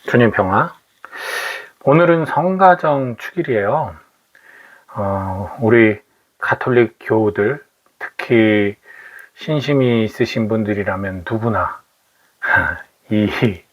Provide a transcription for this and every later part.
주님 평화. 오늘은 성가정 축일이에요. 우리 가톨릭 교우들, 특히 신심이 있으신 분들이라면 누구나 이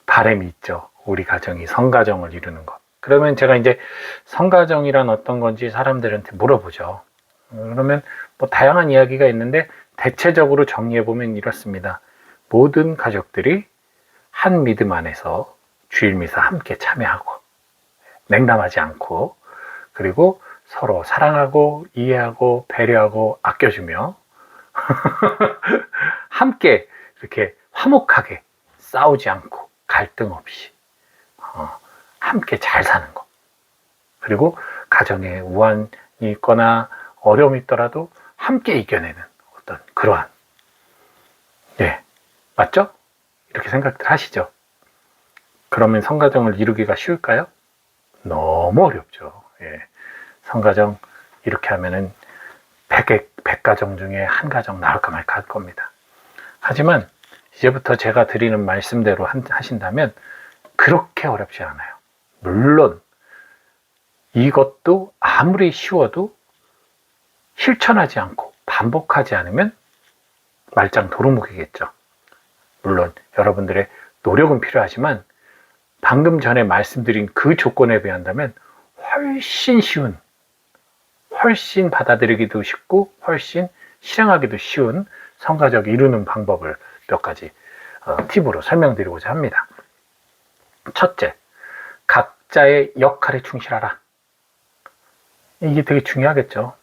바람이 있죠. 우리 가정이 성가정을 이루는 것. 그러면 제가 이제 성가정이란 어떤 건지 사람들한테 물어보죠. 그러면 뭐 다양한 이야기가 있는데 대체적으로 정리해보면 이렇습니다. 모든 가족들이 한 믿음 안에서 주일미사 함께 참여하고 냉담하지 않고, 그리고 서로 사랑하고 이해하고 배려하고 아껴주며 함께 이렇게 화목하게 싸우지 않고 갈등 없이 함께 잘 사는 것. 그리고 가정에 우환이 있거나 어려움이 있더라도 함께 이겨내는 어떤 그러한, 네, 맞죠? 이렇게 생각들 하시죠? 그러면 성가정을 이루기가 쉬울까요? 너무 어렵죠. 예. 성가정 이렇게 하면은 100가정 중에 한 가정 나올까 말까 할 겁니다. 하지만 이제부터 제가 드리는 말씀대로 하신다면 그렇게 어렵지 않아요. 물론 이것도 아무리 쉬워도 실천하지 않고 반복하지 않으면 말짱 도루묵이겠죠. 물론 여러분들의 노력은 필요하지만 방금 전에 말씀드린 그 조건에 비한다면 훨씬 쉬운, 훨씬 받아들이기도 쉽고 훨씬 실행하기도 쉬운 성가적 이루는 방법을 몇 가지 팁으로 설명드리고자 합니다. 첫째, 각자의 역할에 충실하라. 이게 되게 중요하겠죠.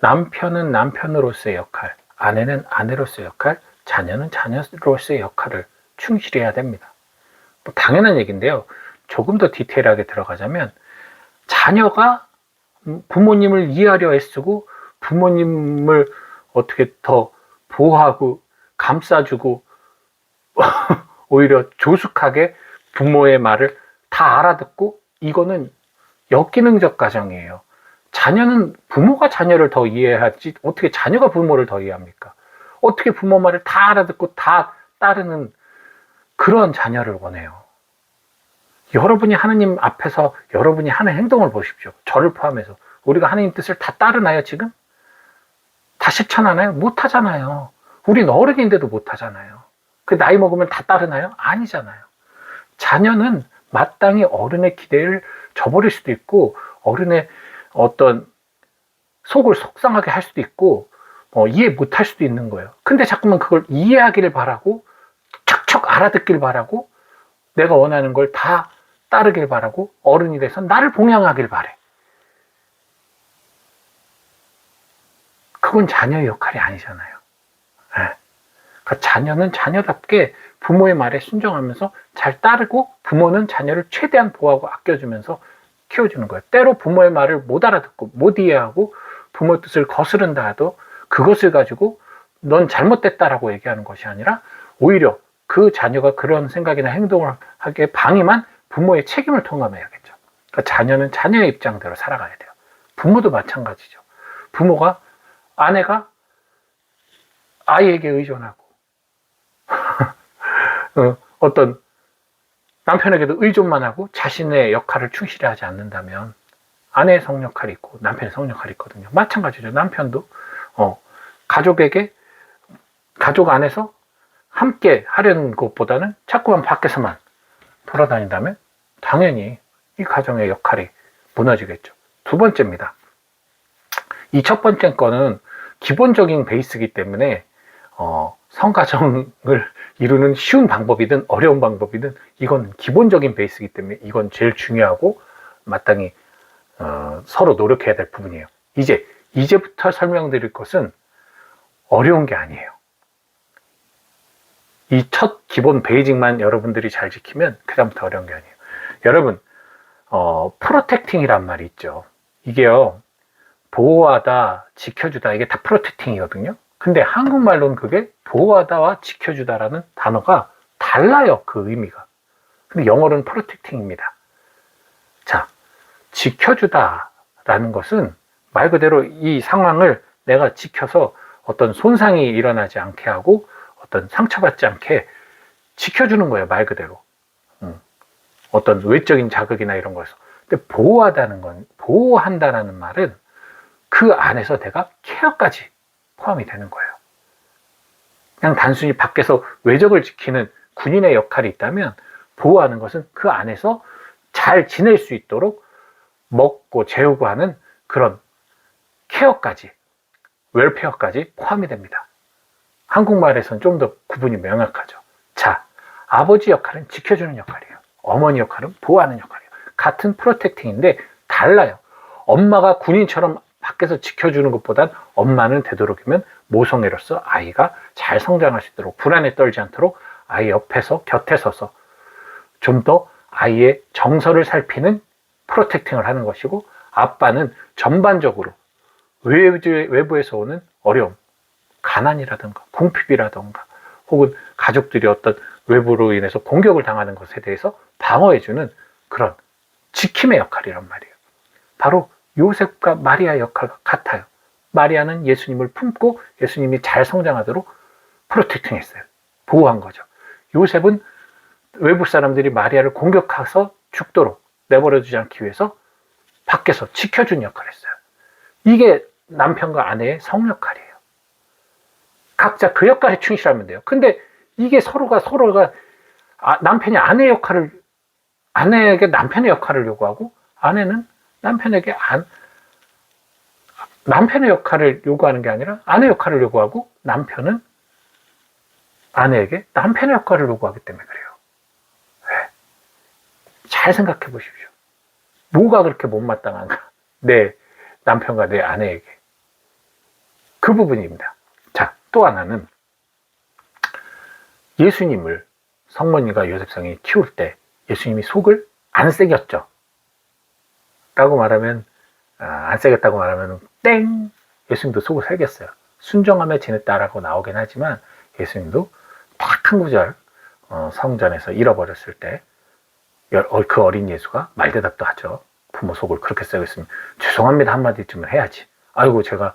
남편은 남편으로서의 역할, 아내는 아내로서의 역할, 자녀는 자녀로서의 역할을 충실해야 됩니다. 뭐 당연한 얘기인데요. 조금 더 디테일하게 들어가자면 자녀가 부모님을 이해하려 애쓰고 부모님을 어떻게 더 보호하고 감싸주고 오히려 조숙하게 부모의 말을 다 알아듣고, 이거는 역기능적 가정이에요. 자녀는 부모가 자녀를 더 이해하지 어떻게 자녀가 부모를 더 이해합니까? 어떻게 부모 말을 다 알아듣고 다 따르는 그런 자녀를 원해요. 여러분이 하나님 앞에서 여러분이 하는 행동을 보십시오. 저를 포함해서 우리가 하나님 뜻을 다 따르나요? 지금? 다 실천하나요? 못하잖아요. 우린 어른인데도 못하잖아요. 그 나이 먹으면 다 따르나요? 아니잖아요. 자녀는 마땅히 어른의 기대를 저버릴 수도 있고 어른의 어떤 속을 속상하게 할 수도 있고 이해 못할 수도 있는 거예요. 근데 자꾸만 그걸 이해하기를 바라고 척척 알아듣길 바라고 내가 원하는 걸 다 따르길 바라고 어른이 돼서 나를 봉양하길 바래. 그건 자녀의 역할이 아니잖아요. 네. 그러니까 자녀는 자녀답게 부모의 말에 순종하면서 잘 따르고 부모는 자녀를 최대한 보호하고 아껴주면서 키워주는 거예요. 때로 부모의 말을 못 알아듣고 못 이해하고 부모 뜻을 거스른다 해도 그것을 가지고 넌 잘못됐다라고 얘기하는 것이 아니라 오히려 그 자녀가 그런 생각이나 행동을 하기에 방임한 부모의 책임을 통감해야겠죠. 그러니까 자녀는 자녀의 입장대로 살아가야 돼요. 부모도 마찬가지죠. 부모가, 아내가 아이에게 의존하고 어떤 남편에게도 의존만 하고 자신의 역할을 충실히 하지 않는다면 아내의 성역할이 있고 남편의 성역할이 있거든요. 마찬가지죠. 남편도 가족에게, 가족 안에서 함께 하려는 것보다는 자꾸만 밖에서만 돌아다닌다면 당연히 이 가정의 역할이 무너지겠죠. 두 번째입니다. 이 첫 번째 거는 기본적인 베이스이기 때문에 성가정을 이루는 쉬운 방법이든 어려운 방법이든 이건 기본적인 베이스이기 때문에 이건 제일 중요하고 마땅히 서로 노력해야 될 부분이에요. 이제부터 설명드릴 것은 어려운 게 아니에요. 이 첫 기본 베이직만 여러분들이 잘 지키면 그 다음부터 어려운 게 아니에요. 여러분, 프로텍팅이란 말이 있죠. 이게요, 보호하다, 지켜주다, 이게 다 프로텍팅이거든요. 근데 한국말로는 그게 보호하다와 지켜주다라는 단어가 달라요, 그 의미가. 근데 영어로는 프로텍팅입니다. 자, 지켜주다라는 것은 말 그대로 이 상황을 내가 지켜서 어떤 손상이 일어나지 않게 하고 어떤 상처받지 않게 지켜주는 거예요, 말 그대로. 어떤 외적인 자극이나 이런 거에서. 근데 보호한다는 말은 그 안에서 내가 케어까지 포함이 되는 거예요. 그냥 단순히 밖에서 외적을 지키는 군인의 역할이 있다면, 보호하는 것은 그 안에서 잘 지낼 수 있도록 먹고 재우고 하는 그런 케어까지, 웰페어까지 포함이 됩니다. 한국말에서는 좀 더 구분이 명확하죠. 자, 아버지 역할은 지켜주는 역할이에요. 어머니 역할은 보호하는 역할이에요. 같은 프로텍팅인데 달라요. 엄마가 군인처럼 밖에서 지켜주는 것보단 엄마는 되도록이면 모성애로서 아이가 잘 성장할 수 있도록, 불안에 떨지 않도록 아이 옆에서, 곁에 서서 좀 더 아이의 정서를 살피는 프로텍팅을 하는 것이고, 아빠는 전반적으로 외부에서 오는 어려움, 가난이라든가 궁핍이라든가 혹은 가족들이 어떤 외부로 인해서 공격을 당하는 것에 대해서 방어해주는 그런 지킴의 역할이란 말이에요. 바로 요셉과 마리아 역할과 같아요. 마리아는 예수님을 품고 예수님이 잘 성장하도록 프로텍팅 했어요. 보호한 거죠. 요셉은 외부 사람들이 마리아를 공격해서 죽도록 내버려두지 않기 위해서 밖에서 지켜준 역할을 했어요. 이게 남편과 아내의 성 역할이에요. 각자 그 역할에 충실하면 돼요. 근데 이게 서로가 남편이 아내에게 남편의 역할을 요구하고, 아내는 남편에게 남편의 역할을 요구하는 게 아니라 아내 역할을 요구하고, 남편은 아내에게 남편의 역할을 요구하기 때문에 그래요. 왜? 잘 생각해 보십시오. 뭐가 그렇게 못마땅한가? 내 남편과 내 아내에게. 그 부분입니다. 자, 또 하나는 예수님을 성모님과 요셉상이 키울 때 예수님이 속을 안 새겼죠. 라고 말하면, 안 새겼다고 말하면 땡! 예수님도 속을 새겼어요. 순종하며 지냈다라고 나오긴 하지만 예수님도 딱 한 구절 성전에서 잃어버렸을 때 그 어린 예수가 말대답도 하죠. 부모 속을 그렇게 새겼으면 죄송합니다 한마디쯤은 해야지. 아이고 제가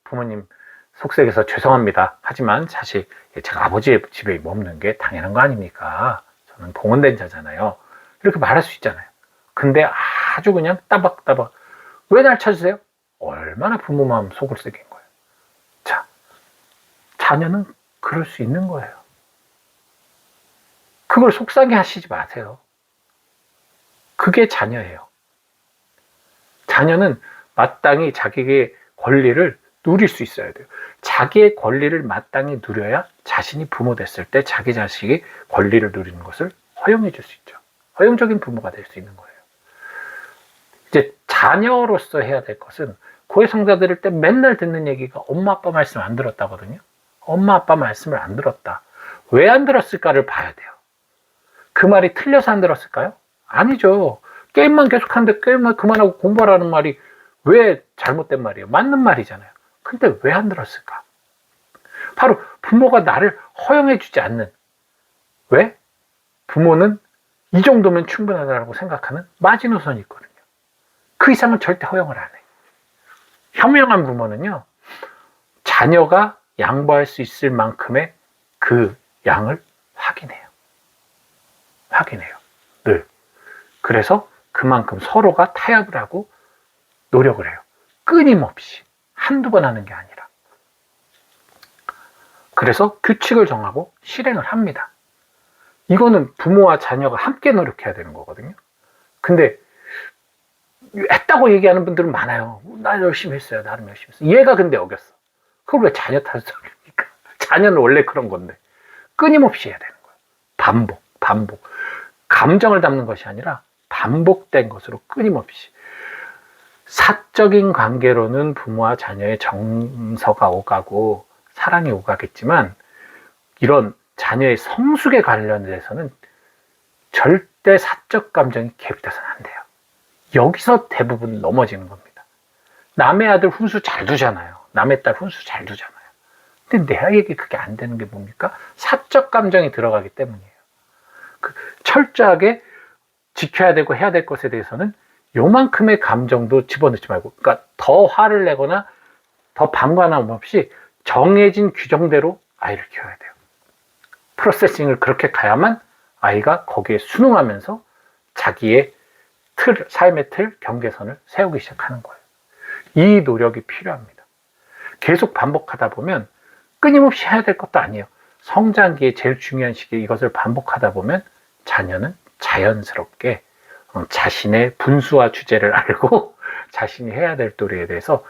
부모님 속색에서 죄송합니다. 하지만 사실 제가 아버지의 집에 머무는 게 당연한 거 아닙니까? 저는 봉헌된 자잖아요. 이렇게 말할 수 있잖아요. 근데 아주 그냥 따박따박. 왜 날 찾으세요? 얼마나 부모 마음 속을 새긴 거예요. 자, 자녀는 그럴 수 있는 거예요. 그걸 속상해 하시지 마세요. 그게 자녀예요. 자녀는 마땅히 자기의 권리를 누릴 수 있어야 돼요. 자기의 권리를 마땅히 누려야 자신이 부모 됐을 때 자기 자식이 권리를 누리는 것을 허용해 줄 수 있죠. 허용적인 부모가 될 수 있는 거예요. 이제 자녀로서 해야 될 것은, 고해 성사 들을 때 맨날 듣는 얘기가 엄마 아빠 말씀 안 들었다거든요. 엄마 아빠 말씀을 안 들었다. 왜 안 들었을까를 봐야 돼요. 그 말이 틀려서 안 들었을까요? 아니죠. 게임만 계속하는데 게임만 그만하고 공부하라는 말이 왜 잘못된 말이에요? 맞는 말이잖아요. 근데 왜 안 들었을까? 바로 부모가 나를 허용해 주지 않는, 왜? 부모는 이 정도면 충분하다고 생각하는 마지노선이 있거든요. 그 이상은 절대 허용을 안 해요. 현명한 부모는요, 자녀가 양보할 수 있을 만큼의 그 양을 확인해요. 늘. 그래서 그만큼 서로가 타협을 하고 노력을 해요. 끊임없이. 한두 번 하는 게 아니라. 그래서 규칙을 정하고 실행을 합니다. 이거는 부모와 자녀가 함께 노력해야 되는 거거든요. 근데 했다고 얘기하는 분들은 많아요. 나 열심히 했어요. 나름 열심히 했어요. 얘가 근데 어겼어. 그걸 왜 자녀 탓을 합니까? 자녀는 원래 그런 건데. 끊임없이 해야 되는 거예요. 반복. 감정을 담는 것이 아니라 반복된 것으로 끊임없이. 사적인 관계로는 부모와 자녀의 정서가 오가고 사랑이 오가겠지만, 이런 자녀의 성숙에 관련돼서는 절대 사적 감정이 개입돼서는 안 돼요. 여기서 대부분 넘어지는 겁니다. 남의 아들 훈수 잘 두잖아요. 남의 딸 훈수 잘 두잖아요. 근데 내에게 그게 안 되는 게 뭡니까? 사적 감정이 들어가기 때문이에요. 철저하게 지켜야 되고 해야 될 것에 대해서는 요만큼의 감정도 집어넣지 말고, 그러니까 더 화를 내거나 더 방관함 없이 정해진 규정대로 아이를 키워야 돼요. 프로세싱을 그렇게 가야만 아이가 거기에 순응하면서 자기의 삶의 틀, 경계선을 세우기 시작하는 거예요. 이 노력이 필요합니다. 계속 반복하다 보면 끊임없이 해야 될 것도 아니에요. 성장기의 제일 중요한 시기에 이것을 반복하다 보면 자녀는 자연스럽게 자신의 분수와 주제를 알고 자신이 해야 될 도리에 대해서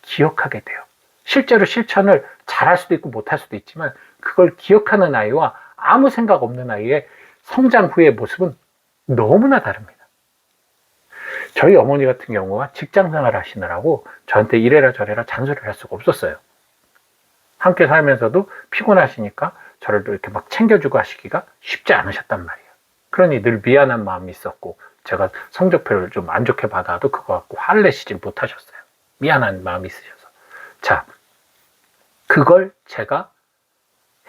기억하게 돼요. 실제로 실천을 잘할 수도 있고 못할 수도 있지만 그걸 기억하는 아이와 아무 생각 없는 아이의 성장 후의 모습은 너무나 다릅니다. 저희 어머니 같은 경우가 직장 생활 하시느라고 저한테 이래라 저래라 잔소리를 할 수가 없었어요. 함께 살면서도 피곤하시니까 저를 또 이렇게 막 챙겨주고 하시기가 쉽지 않으셨단 말이에요. 그러니 늘 미안한 마음이 있었고 제가 성적표를 좀 안 좋게 받아도 그거 갖고 화를 내시질 못하셨어요. 미안한 마음이 있으셔서. 자, 그걸 제가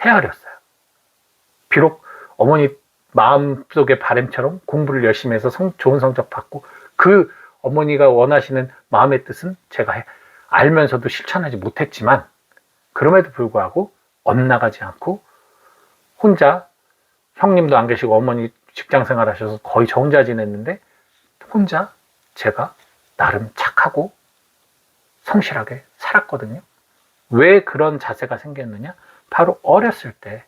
헤아렸어요. 비록 어머니 마음속의 바람처럼 공부를 열심히 해서 좋은 성적 받고 그 어머니가 원하시는 마음의 뜻은 제가 알면서도 실천하지 못했지만 그럼에도 불구하고 엇나가지 않고 혼자 형님도 안 계시고 어머니 직장 생활 하셔서 거의 저 혼자 지냈는데 혼자 제가 나름 착하고 성실하게 살았거든요. 왜 그런 자세가 생겼느냐? 바로 어렸을 때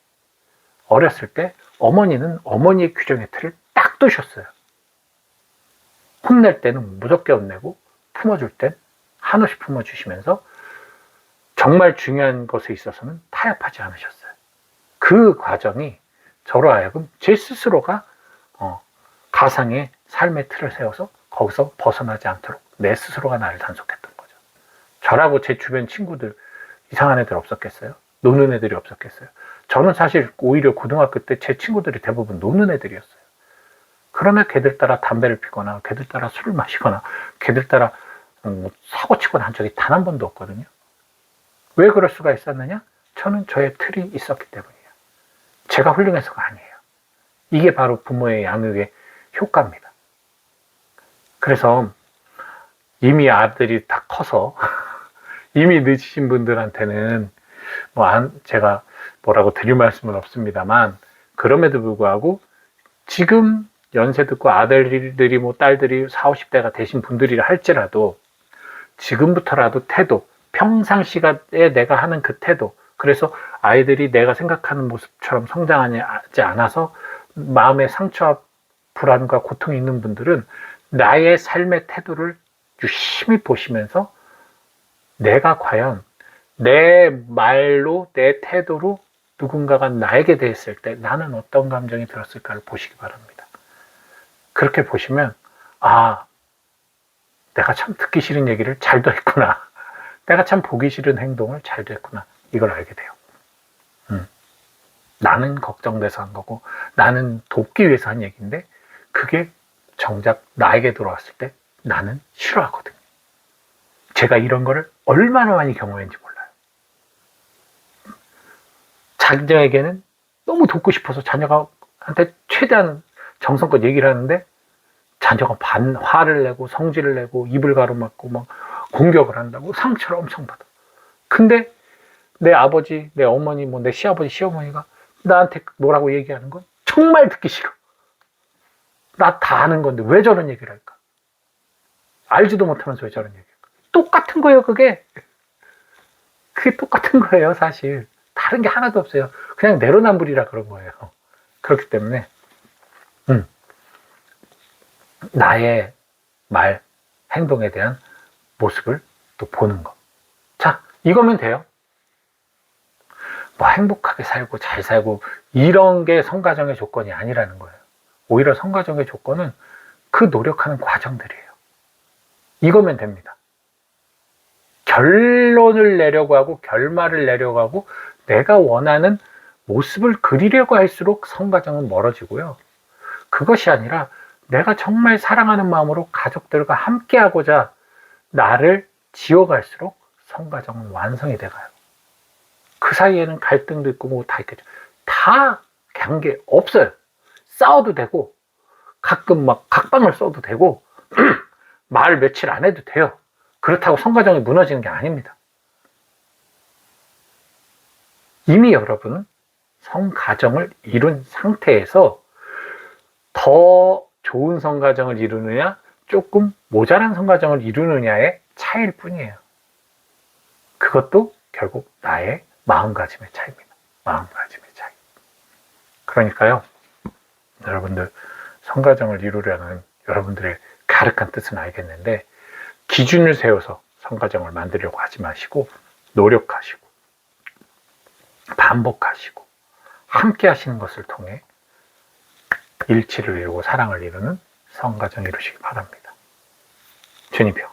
어머니는 어머니의 규정의 틀을 딱 두셨어요. 혼낼 때는 무섭게 혼내고 품어줄 땐 한없이 품어주시면서 정말 중요한 것에 있어서는 타협하지 않으셨어요. 그 과정이 저로 하여금 제 스스로가 가상의 삶의 틀을 세워서 거기서 벗어나지 않도록 내 스스로가 나를 단속했던 거죠. 저라고 제 주변 친구들 이상한 애들 없었겠어요? 노는 애들이 없었겠어요? 저는 사실 오히려 고등학교 때 제 친구들이 대부분 노는 애들이었어요. 그러나 걔들 따라 담배를 피거나 걔들 따라 술을 마시거나 걔들 따라 사고치거나 한 적이 단 한 번도 없거든요. 왜 그럴 수가 있었느냐? 저는 저의 틀이 있었기 때문이에요. 제가 훌륭해서가 아니에요. 이게 바로 부모의 양육의 효과입니다. 그래서 이미 아들이 다 커서 이미 늦으신 분들한테는 제가 뭐라고 드릴 말씀은 없습니다만 그럼에도 불구하고 지금 연세 듣고 아들들이 딸들이 40, 50대가 되신 분들이라 할지라도 지금부터라도 태도, 평상시에 내가 하는 그 태도, 그래서 아이들이 내가 생각하는 모습처럼 성장하지 않아서 마음의 상처와 불안과 고통이 있는 분들은 나의 삶의 태도를 유심히 보시면서 내가 과연 내 말로 내 태도로 누군가가 나에게 대했을 때 나는 어떤 감정이 들었을까를 보시기 바랍니다. 그렇게 보시면 내가 참 듣기 싫은 얘기를 잘도 했구나. 내가 참 보기 싫은 행동을 잘도 했구나. 이걸 알게 돼요. 나는 걱정돼서 한 거고 나는 돕기 위해서 한 얘기인데 그게 정작 나에게 들어왔을 때 나는 싫어하거든요. 제가 이런 거를 얼마나 많이 경험했는지 몰라요. 자녀에게는 너무 돕고 싶어서 자녀한테 최대한 정성껏 얘기를 하는데 자녀가 화를 내고 성질을 내고 입을 가로막고 막 공격을 한다고 상처를 엄청 받아. 근데 내 아버지, 내 어머니, 내 시아버지, 시어머니가 나한테 뭐라고 얘기하는 건 정말 듣기 싫어. 나 다 아는 건데 왜 저런 얘기를 할까? 알지도 못하면서 왜 저런 얘기를 할까? 똑같은 거예요, 그게. 그게 똑같은 거예요, 사실. 다른 게 하나도 없어요. 그냥 내로남불이라 그런 거예요. 그렇기 때문에 나의 말, 행동에 대한 모습을 또 보는 거. 자, 이거면 돼요. 행복하게 살고 잘 살고 이런 게 성가정의 조건이 아니라는 거예요. 오히려 성가정의 조건은 그 노력하는 과정들이에요. 이거면 됩니다. 결론을 내려고 하고 결말을 내려고 하고 내가 원하는 모습을 그리려고 할수록 성가정은 멀어지고요. 그것이 아니라 내가 정말 사랑하는 마음으로 가족들과 함께하고자 나를 지어갈수록 성가정은 완성이 돼가요. 그 사이에는 갈등도 있고 다 있겠죠. 다 관계 없어요. 싸워도 되고 가끔 각방을 써도 되고 말 며칠 안 해도 돼요. 그렇다고 성가정이 무너지는 게 아닙니다. 이미 여러분은 성가정을 이룬 상태에서 더 좋은 성가정을 이루느냐, 조금 모자란 성가정을 이루느냐의 차이일 뿐이에요. 그것도 결국 나의 마음가짐의 차이입니다. 마음가짐의 차이. 그러니까요, 여러분들 성가정을 이루려는 여러분들의 가득한 뜻은 알겠는데, 기준을 세워서 성가정을 만들려고 하지 마시고, 노력하시고 반복하시고 함께 하시는 것을 통해 일치를 이루고 사랑을 이루는 성가정 이루시기 바랍니다. 주님 평